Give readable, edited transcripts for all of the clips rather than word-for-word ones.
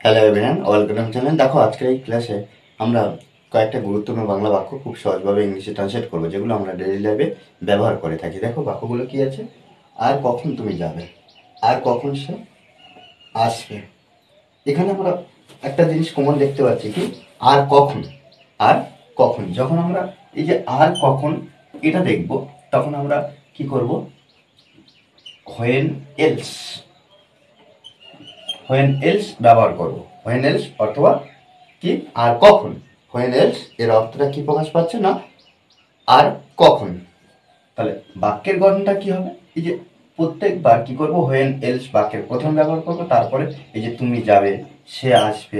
Hello everyone, welcome channel. দেখো, আজকের এই ক্লাসে আমরা কয়েকটা গুরুত্বপূর্ণ বাংলা বাক্য খুব সহজভাবে ইংলিশে ট্রান্সলেট করবো, যেগুলো আমরা ডেইলি লাইফে ব্যবহার করে থাকি। দেখো, বাক্যগুলো কি আছে? আর কখন তুমি যাবে, আর কখন সে আসবে। এখানে আমরা একটা জিনিস কমন দেখতে পাচ্ছি, কি? আর কখন। আর কখন যখন আমরা এই যে আর কখন এটা দেখব, তখন আমরা কি করব? হোয়েন এলস, হোয়েন এলস ব্যবহার করব। হোয়েন এলস অথবা কি আর কখন। হোয়েন এলস এর অর্থটা কি প্রকাশ পাচ্ছে না? আর কখন। তাহলে বাক্যের গঠনটা কি হবে? এই যে প্রত্যেকবার কি করব? হোয়েন এলস বাক্যের প্রথম ব্যবহার করব, তারপরে এই যে তুমি যাবে, সে আসবে।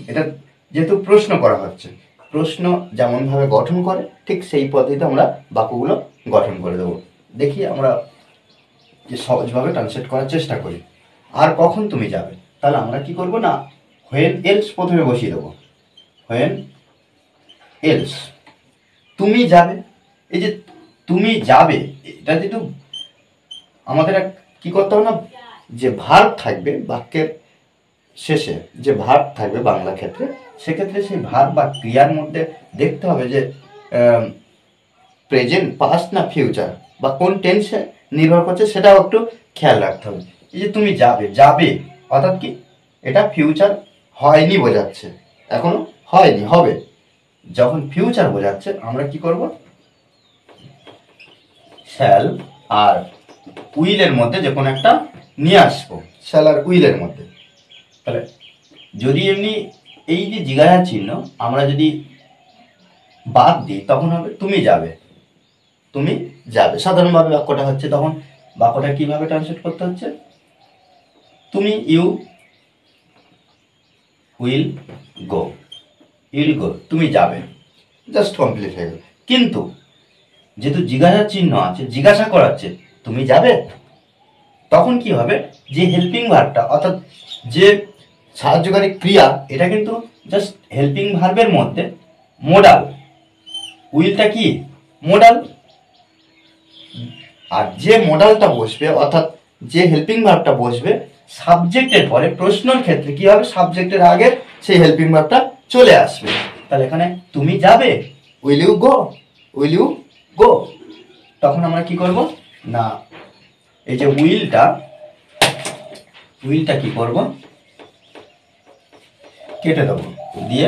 এটা যেহেতু প্রশ্ন করা হচ্ছে, প্রশ্ন যেমনভাবে গঠন করে ঠিক সেই পদ্ধতিতে আমরা বাক্যগুলো গঠন করে দেবো। দেখি আমরা যে সহজভাবে ট্রান্সলেট করার চেষ্টা করি। আর কখন তুমি যাবে, তাহলে আমরা কি করব না, হোয়েন এলস প্রথমে বসিয়ে দেবো। হোয়েন এলস তুমি যাবে। এই যে তুমি যাবে, এটা যেহেতু আমাদের কি করতে হবে না, যে ভার্ব থাকবে বাক্যের শেষে, যে ভার্ব থাকবে বাংলা ক্ষেত্রে, সেক্ষেত্রে সেই ভার্ব বা ক্রিয়ার মধ্যে দেখতে হবে যে প্রেজেন্ট, পাস্ট না ফিউচার, বা কোন টেন্সে নির্ভর করছে, সেটাও একটু খেয়াল রাখতে হবে। এই যে তুমি যাবে, যাবে অর্থাৎ কি, এটা ফিউচার হয়নি বোঝাচ্ছে, এখনো হয়নি, হবে। যখন ফিউচার বোঝাচ্ছে আমরা কি করব? শ্যাল আর উইলের মধ্যে যে কোনো একটা নিয়ে আসবো, শ্যাল আর উইলের মধ্যে। তাহলে যদি এমনি এই যে জিজ্ঞাসা চিহ্ন আমরা যদি বাদ দিই, তখন হবে তুমি যাবে, তুমি যাবে। সাধারণভাবে বাক্যটা হচ্ছে, তখন বাক্যটা কিভাবে ট্রান্সলেট করতে হচ্ছে? তুমি ইউ উইল গো, ইউল গো, তুমি যাবে, জাস্ট কমপ্লিট হয়ে গেল। কিন্তু যেহেতু জিজ্ঞাসা চিহ্ন আছে, জিজ্ঞাসা করাচ্ছে তুমি যাবে, তখন কি হবে? যে হেল্পিং ভার্বটা অর্থাৎ যে সাহায্যকারী ক্রিয়া, এটা কিন্তু জাস্ট হেল্পিং ভার্বের মধ্যে মোডাল। উইলটা কি? মোডাল। আর যে মোডালটা বসবে, অর্থাৎ যে হেল্পিং ভার্বটা বসবে সাবজেক্টের পরে, প্রশ্নের ক্ষেত্রে কি হবে? সাবজেক্টের আগে সেই হেল্পিং ভার্বটা চলে আসবে। তাহলে এখানে তুমি যাবে, will you go, will you go. তখন আমরা কি করব না, এই যে উইলটা, উইলটা কি করব? কেটে দেবো, দিয়ে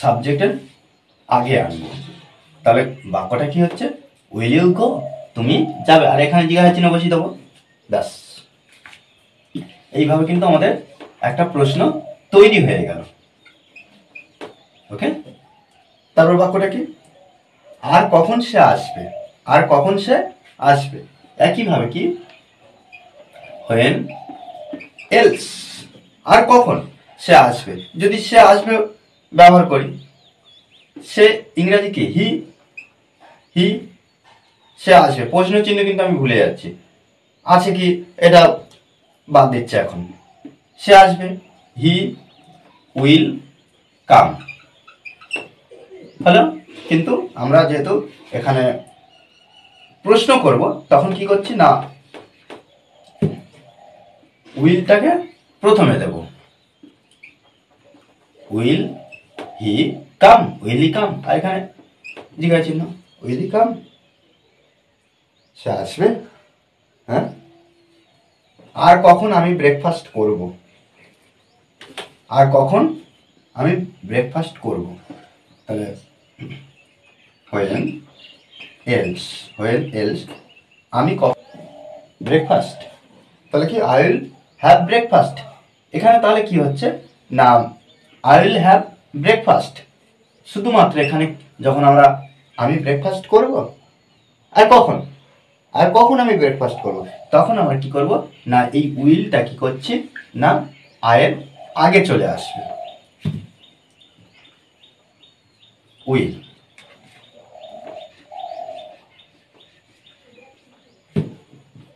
সাবজেক্টের আগে আনবো। তাহলে বাক্যটা কি হচ্ছে? উইল ইউ গো, তুমি যাবে। আর এখানে জিজ্ঞাসা চিহ্ন বসিয়ে দেবো, ব্যাস। এইভাবে কিন্তু আমাদের একটা প্রশ্ন তৈরি হয়ে গেল। ওকে, তারপর বাক্যটা কি? আর কখন সে আসবে, আর কখন সে আসবে। একইভাবে কি, হোয়েন এলস, আর কখন সে আসবে। যদি সে আসবে ব্যবহার করি, সে ইংরাজি কি? হি, হি, সে আসবে। প্রশ্ন চিহ্ন কিন্তু আমি ভুলে যাচ্ছি, আছে কি এটা বাদ দিচ্ছে এখন। সে আসবে, হি উইল কাম। হলো। কিন্তু আমরা যেহেতু এখানে প্রশ্ন করব, তখন কি করছি না, উইলটাকে প্রথমে দেব। Will he come, will he কাম। আর এখানে জিজ্ঞাসা চিহ্ন, উইল হি কাম, সে আসবে। হ্যাঁ। আর কখন আমি ব্রেকফাস্ট করব, আর কখন আমি ব্রেকফাস্ট করব। তাহলে হোয়েন এলস, হোয়েন এলস আমি ব্রেকফাস্ট, তাহলে কি আই উইল হ্যাভ ব্রেকফাস্ট। এখানে তাহলে কি হচ্ছে না, আই উইল হ্যাভ ব্রেকফাস্ট, শুধুমাত্র এখানে যখন আমরা আমি ব্রেকফাস্ট করব, আর কখন, আর কখন আমি ব্রেকফাস্ট করব, তখন আমরা কি করব না, এই উইলটা কি করছি না, আয়ের আগে চলে আসবে। Will,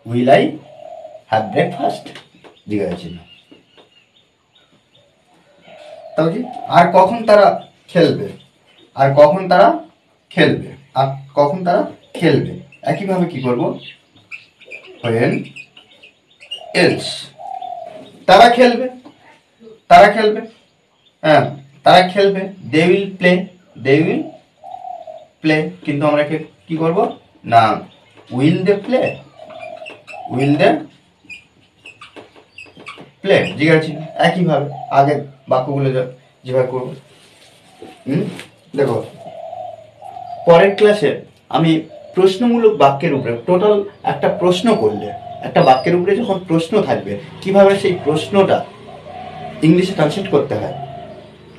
will I have breakfast, জিজ্ঞাসা চিহ্ন। তাহলে কি, আর কখন তারা খেলবে, আর কখন তারা খেলবে, আর কখন তারা খেলবে। একইভাবে কি করব, হোয়েন এলস তারা খেলবে, তারা খেলবে, হ্যাঁ তারা খেলবে, they will play, they will play. কিন্তু আমরা কি করব না, will they play, will they play, জিজ্ঞাসা একইভাবে আগের বাক্যগুলো যেভাবে করবো। দেখো পরের ক্লাসে আমি প্রশ্নমূলক বাক্যের উপরে টোটাল একটা প্রশ্ন করলে, একটা বাক্যের উপরে যখন প্রশ্ন থাকবে কিভাবে সেই প্রশ্নটা ইংলিশে ট্রান্সলেট করতে হয়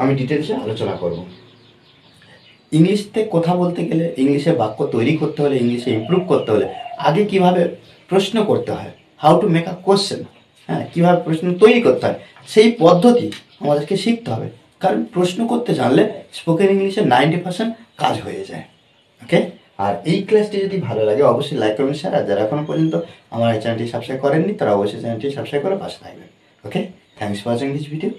আমি ডিটেলসে আলোচনা করব। ইংলিশতে কথা বলতে গেলে, ইংলিশে বাক্য তৈরি করতে হলে, ইংলিশে ইমপ্রুভ করতে হলে আগে কিভাবে প্রশ্ন করতে হয়, how to make a question, হ্যাঁ কীভাবে প্রশ্ন তৈরি করতে হয় সেই পদ্ধতি আমাদেরকে শিখতে হবে। কারণ প্রশ্ন করতে জানলে স্পোকেন ইংলিশে 90% কাজ হয়ে যায়। ওকে, আর এই ক্লাসটি যদি ভালো লাগে অবশ্যই লাইক করবেন শেয়ার, আর যারা এখনো পর্যন্ত আমার এই চ্যানেলটি সাবস্ক্রাইব করেননি তারা অবশ্যই চ্যানেলটি সাবস্ক্রাইব করে পাশে থাকবেন। Okay, thanks for watching this video.